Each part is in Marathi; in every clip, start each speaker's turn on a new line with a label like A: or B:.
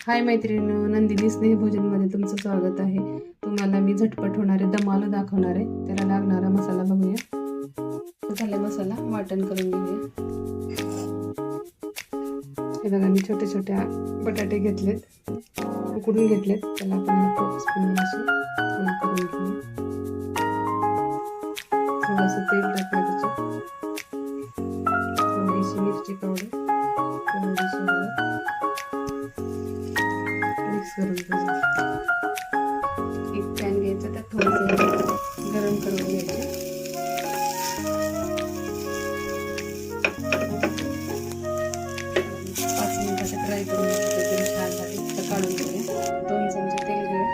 A: हाय मैत्रिणींनो, नंदिनी स्नेहभोजनमध्ये तुमचं स्वागत आहे. तुम्हाला मी झटपट होणारे दम आलू दाखवणार आहे. त्याला लागणारा मसाला बघूया. झाला मसाला वाटण करून घेऊया. हे बघा, मी छोटे छोटे बटाटे घेतलेत, उकडून घेतलेत. त्याला आपण फोकस असे करून घेऊया. थोडंसं तेल टाकलं, त्याच्यात थोडीशी मिरची पावडर, थोडीशी हळद मिक्स करून घ्यायचं. एक पॅन घ्यायचा, त्यात थोडंसं गरम करून घ्यायचे. 5 मिनिटाचं फ्राय करून घ्यायचं. एकदम छान झाली तर काढून घेऊया. 2 चमचे तेल घेऊया.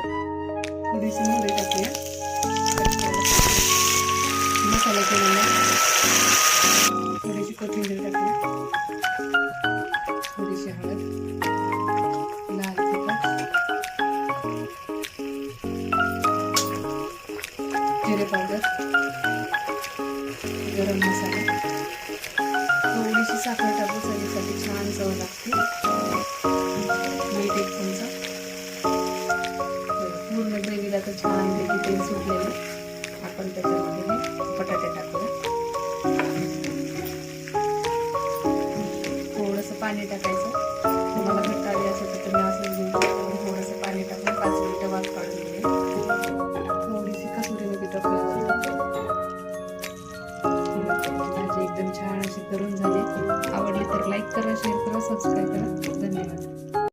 A: थोडीशी मोहरी टाकूया. मसाला केलेला, थोडीशी कोथिंबीर टाकूया. थोडीशी हळद, लाल तिखट, जिरे पावडर, गरम मसाला, थोडीशी साखर टाकू चवीसाठी छान चव लागते. मीठ 1 चमचा. पूर्ण ग्रेव्हीला तर छानपैकी तेल सुटलेलं. आपण त्याच्यामध्ये बटाटे टाकूया. थोडंसं पाणी टाकायचं.